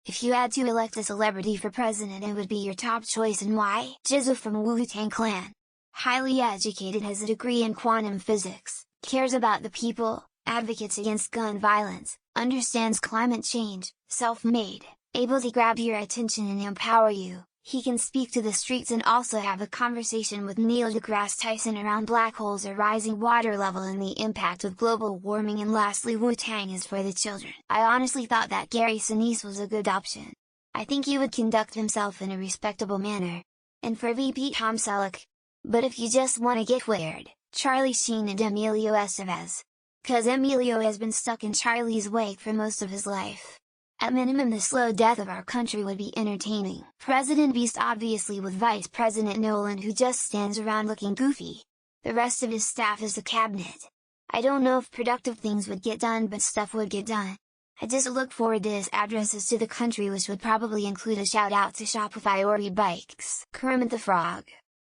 If you had to elect a celebrity for president, it would be your top choice, and why? Jisoo from Wu-Tang Clan. Highly educated, has a degree in quantum physics, cares about the people, advocates against gun violence, understands climate change, self-made, able to grab your attention and empower you. He can speak to the streets and also have a conversation with Neil deGrasse Tyson around black holes or rising water level and the impact of global warming. And lastly, Wu-Tang is for the children. I honestly thought that Gary Sinise was a good option. I think he would conduct himself in a respectable manner. And for VP, Tom Selleck. But if you just wanna get weird, Charlie Sheen and Emilio Estevez. Cause Emilio has been stuck in Charlie's wake for most of his life. At minimum, the slow death of our country would be entertaining. President Beast obviously, with Vice President Nolan, who just stands around looking goofy. The rest of his staff is the cabinet. I don't know if productive things would get done, but stuff would get done. I just look forward to his addresses to the country, which would probably include a shout out to Shopify or eBikes. Kermit the Frog.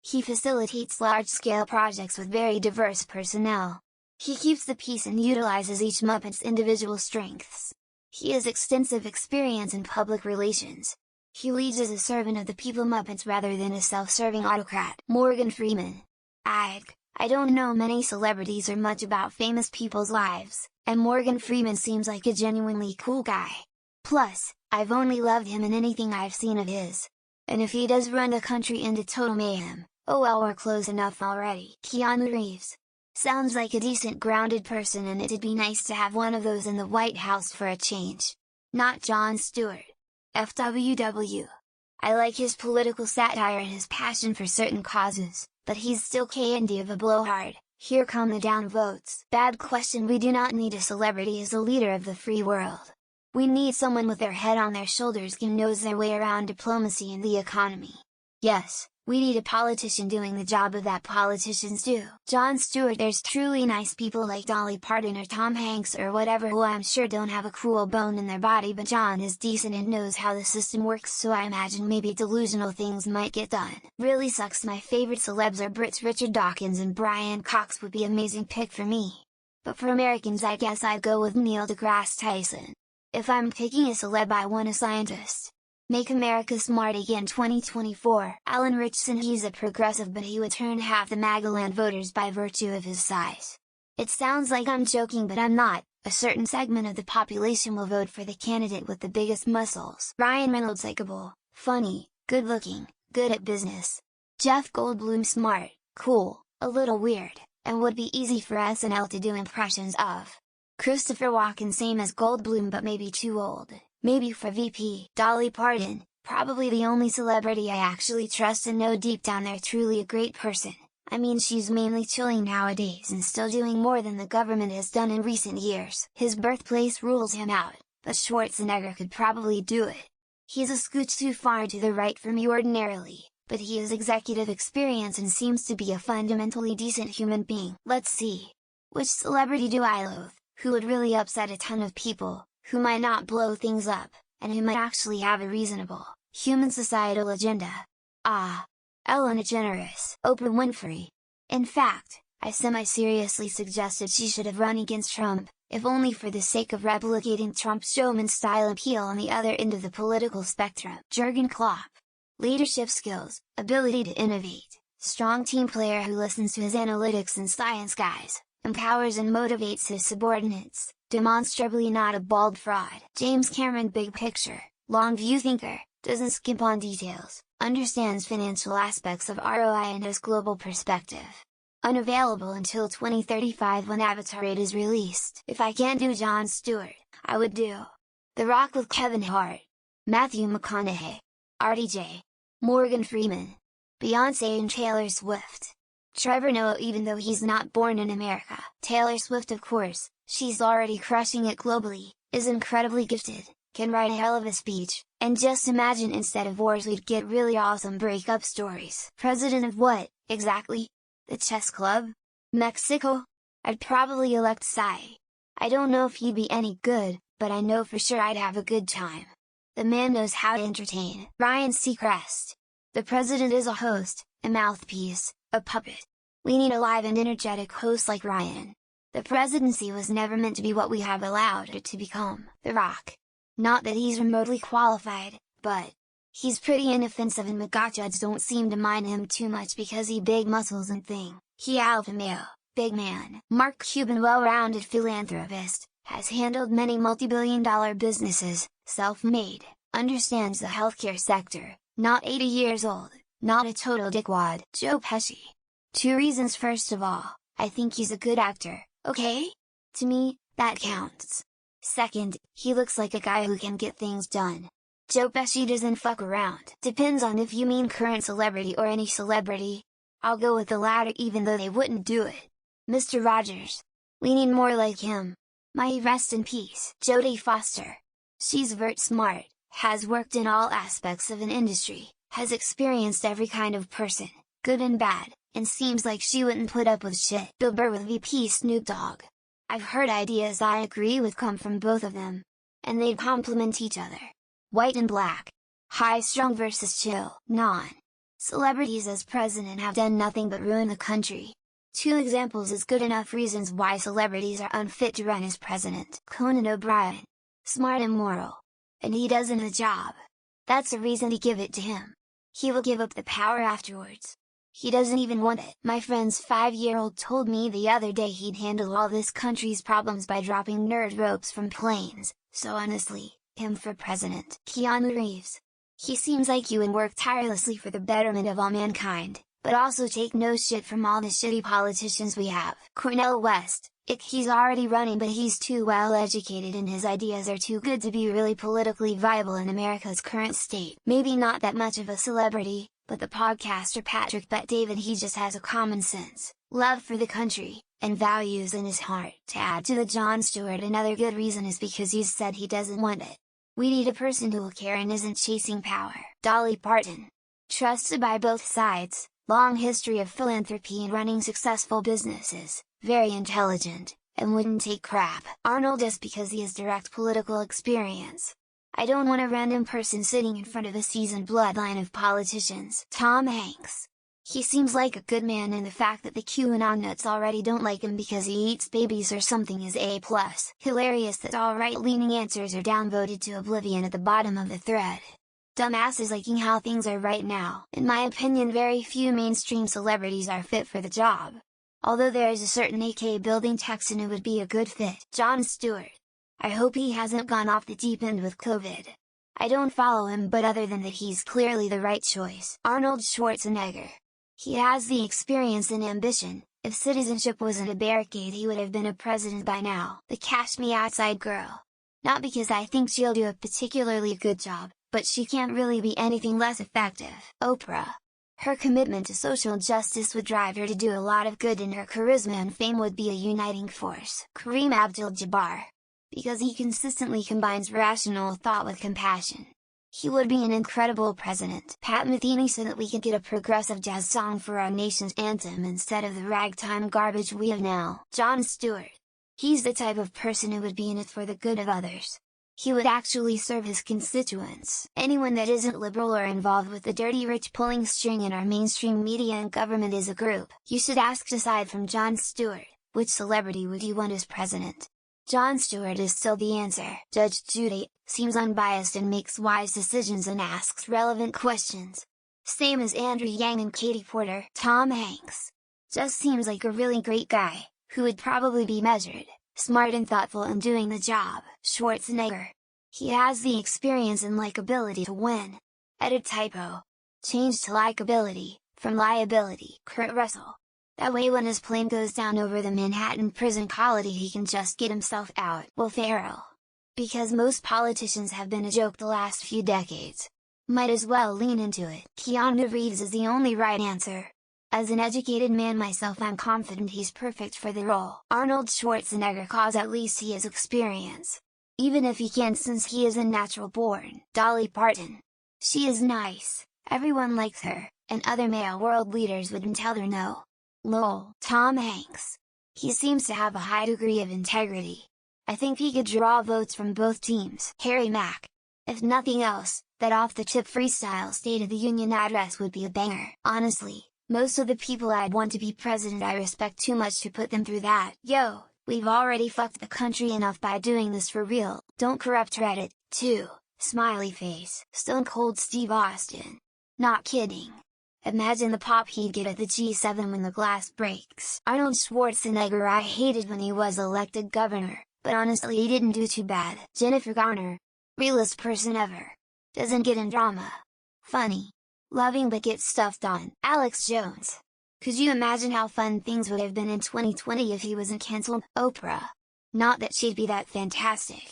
He facilitates large-scale projects with very diverse personnel. He keeps the peace and utilizes each Muppet's individual strengths. He has extensive experience in public relations. He leads as a servant of the people Muppets rather than a self-serving autocrat. Morgan Freeman. I don't know many celebrities or much about famous people's lives, and Morgan Freeman seems like a genuinely cool guy. Plus, I've only loved him in anything I've seen of his. And if he does run the country into total mayhem, oh well, we're close enough already. Keanu Reeves. Sounds like a decent grounded person, and it'd be nice to have one of those in the White House for a change. Not Jon Stewart. FWW. I like his political satire and his passion for certain causes, but he's still kinda of a blowhard. Here come the downvotes. Bad question. We do not need a celebrity as a leader of the free world. We need someone with their head on their shoulders who knows their way around diplomacy and the economy. Yes, we need a politician doing the job of that politicians do. Jon Stewart. There's truly nice people like Dolly Parton or Tom Hanks or whatever, who I'm sure don't have a cruel bone in their body, but Jon is decent and knows how the system works, so I imagine maybe delusional things might get done. Really sucks. My favorite celebs are Brits. Richard Dawkins and Brian Cox would be amazing pick for me. But for Americans, I guess I'd go with Neil deGrasse Tyson. If I'm picking a celeb, I want a scientist. Make America Smart Again 2024. Alan Ritchson. He's a progressive, but he would turn half the MAGAland voters by virtue of his size. It sounds like I'm joking, but I'm not. A certain segment of the population will vote for the candidate with the biggest muscles. Ryan Reynolds. Likeable, funny, good looking, good at business. Jeff Goldblum. Smart, cool, a little weird, and would be easy for SNL to do impressions of. Christopher Walken. Same as Goldblum, but maybe too old. Maybe for VP. Dolly Parton, probably the only celebrity I actually trust and know deep down they're truly a great person. I mean, she's mainly chilling nowadays and still doing more than the government has done in recent years. His birthplace rules him out, but Schwarzenegger could probably do it. He's a scooch too far to the right for me ordinarily, but he has executive experience and seems to be a fundamentally decent human being. Let's see. Which celebrity do I loathe, who would really upset a ton of people, who might not blow things up, and who might actually have a reasonable, human societal agenda? Ellen DeGeneres. Oprah Winfrey. In fact, I semi-seriously suggested she should have run against Trump, if only for the sake of replicating Trump's showman-style appeal on the other end of the political spectrum. Jurgen Klopp. Leadership skills, ability to innovate, strong team player who listens to his analytics and science guys, empowers and motivates his subordinates. Demonstrably not a bald fraud. James Cameron. Big picture, long view thinker, doesn't skimp on details, understands financial aspects of ROI and has global perspective. Unavailable until 2035 when Avatar 8 is released. If I can't do Jon Stewart, I would do The Rock with Kevin Hart, Matthew McConaughey, RDJ, Morgan Freeman, Beyoncé and Taylor Swift. Trevor Noah. Even though he's not born in America. Taylor Swift, of course. She's already crushing it globally, is incredibly gifted, can write a hell of a speech, and just imagine instead of wars we'd get really awesome breakup stories. President of what, exactly? The chess club? Mexico? I'd probably elect Psy. I don't know if he'd be any good, but I know for sure I'd have a good time. The man knows how to entertain. Ryan Seacrest. The president is a host, a mouthpiece, a puppet. We need a live and energetic host like Ryan. The presidency was never meant to be what we have allowed it to become. The Rock. Not that he's remotely qualified, but he's pretty inoffensive and McGotchuds don't seem to mind him too much because he big muscles and thing. He alpha male, big man. Mark Cuban, well-rounded philanthropist, has handled many multi-billion-dollar businesses, self-made, understands the healthcare sector, not 80 years old, not a total dickwad. Joe Pesci. 2 reasons. First of all, I think he's a good actor, okay? To me, that counts. Second, he looks like a guy who can get things done. Joe Pesci doesn't fuck around. Depends on if you mean current celebrity or any celebrity. I'll go with the latter even though they wouldn't do it. Mr. Rogers. Leaning more like him. May he rest in peace. Jodie Foster. She's vert smart, has worked in all aspects of an industry, has experienced every kind of person, good and bad, and seems like she wouldn't put up with shit. Bill Burr with VP Snoop Dogg. I've heard ideas I agree with come from both of them. And they'd complement each other. White and black. High-strung versus chill. Celebrities as president have done nothing but ruin the country. 2 examples is good enough reasons why celebrities are unfit to run as president. Conan O'Brien. Smart and moral. And he doesn't the job. That's a reason to give it to him. He will give up the power afterwards. He doesn't even want it. My friend's 5-year-old told me the other day he'd handle all this country's problems by dropping nerd ropes from planes, so honestly, him for president. Keanu Reeves. He seems like you and work tirelessly for the betterment of all mankind, but also take no shit from all the shitty politicians we have. Cornel West. He's already running but he's too well educated and his ideas are too good to be really politically viable in America's current state. Maybe not that much of a celebrity, but the podcaster Patrick Bet-David, he just has a common sense, love for the country, and values in his heart. To add to the Jon Stewart, another good reason is because he's said he doesn't want it. We need a person who will care and isn't chasing power. Dolly Parton. Trusted by both sides, long history of philanthropy and running successful businesses, very intelligent, and wouldn't take crap. Arnold, just because he has direct political experience. I don't want a random person sitting in front of a seasoned bloodline of politicians. Tom Hanks. He seems like a good man and the fact that the QAnon nuts already don't like him because he eats babies or something is A+. Hilarious that all right-leaning answers are downvoted to oblivion at the bottom of the thread. Dumbasses liking how things are right now. In my opinion, very few mainstream celebrities are fit for the job. Although there is a certain AK building Texan who would be a good fit. Jon Stewart. I hope he hasn't gone off the deep end with COVID. I don't follow him, but other than that he's clearly the right choice. Arnold Schwarzenegger. He has the experience and ambition. If citizenship wasn't a barricade he would have been a president by now. The Cash Me Outside girl. Not because I think she'll do a particularly good job, but she can't really be anything less effective. Oprah. Her commitment to social justice would drive her to do a lot of good and her charisma and fame would be a uniting force. Kareem Abdul-Jabbar. Because he consistently combines rational thought with compassion. He would be an incredible president. Pat Metheny said that we could get a progressive jazz song for our nation's anthem instead of the ragtime garbage we have now. Jon Stewart. He's the type of person who would be in it for the good of others. He would actually serve his constituents. Anyone that isn't liberal or involved with the dirty rich pulling string in our mainstream media and government is a group. You should ask, aside from Jon Stewart, which celebrity would you want as president? Jon Stewart is still the answer. Judge Judy seems unbiased and makes wise decisions and asks relevant questions. Same as Andrew Yang and Katie Porter. Tom Hanks. Just seems like a really great guy, who would probably be measured, smart and thoughtful in doing the job. Schwarzenegger. He has the experience and likability to win. Edit typo. Change to likability, from liability. Kurt Russell. That way when his plane goes down over the Manhattan prison colony he can just get himself out. Will Ferrell. Because most politicians have been a joke the last few decades. Might as well lean into it. Keanu Reeves is the only right answer. As an educated man myself I'm confident he's perfect for the role. Arnold Schwarzenegger, cause at least he has experience. Even if he can't since he isn't natural born. Dolly Parton. She is nice, everyone likes her, and other male world leaders wouldn't tell her no. Lol. Tom Hanks. He seems to have a high degree of integrity. I think he could draw votes from both teams. Harry Mack. If nothing else, that off-the-tip freestyle State of the Union address would be a banger. Honestly, most of the people I'd want to be president I respect too much to put them through that. Yo, we've already fucked the country enough by doing this for real. Don't corrupt Reddit, 2, smiley face, Stone Cold Steve Austin. Not kidding. Imagine the pop he'd get at the G7 when the glass breaks. Arnold Schwarzenegger I hated when he was elected governor, but honestly he didn't do too bad. Jennifer Garner. Realest person ever. Doesn't get in drama. Funny. Loving but gets stuff done. Alex Jones. Could you imagine how fun things would have been in 2020 if he wasn't cancelled? Oprah. Not that she'd be that fantastic.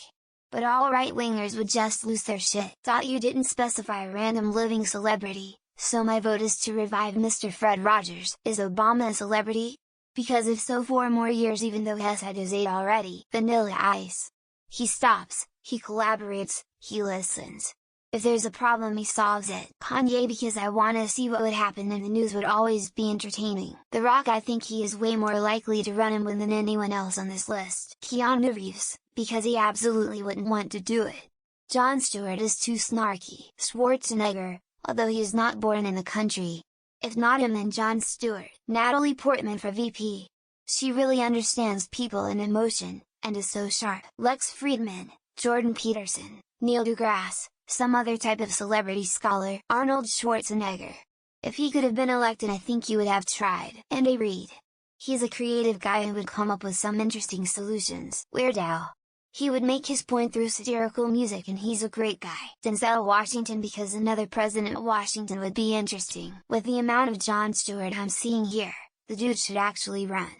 But all right-wingers would just lose their shit. You didn't specify a random living celebrity, so my vote is to revive Mr. Fred Rogers. Is Obama a celebrity? Because if so, 4 more years even though Hess had his 8 already. Vanilla Ice. He stops, he collaborates, he listens. If there's a problem he solves it. Kanye because I wanna see what would happen and the news would always be entertaining. The Rock I think he is way more likely to run and win than anyone else on this list. Keanu Reeves, because he absolutely wouldn't want to do it. Jon Stewart is too snarky. Schwarzenegger, although he is not born in the country. If not him then Jon Stewart. Natalie Portman for VP. She really understands people and emotion, and is so sharp. Lex Friedman, Jordan Peterson, Neil deGrasse, some other type of celebrity scholar. Arnold Schwarzenegger. If he could have been elected I think he would have tried. Andy Reid. He's a creative guy who would come up with some interesting solutions. Weird Al. He would make his point through satirical music and he's a great guy. Denzel Washington because another President Washington would be interesting. With the amount of Jon Stewart I'm seeing here, the dude should actually run.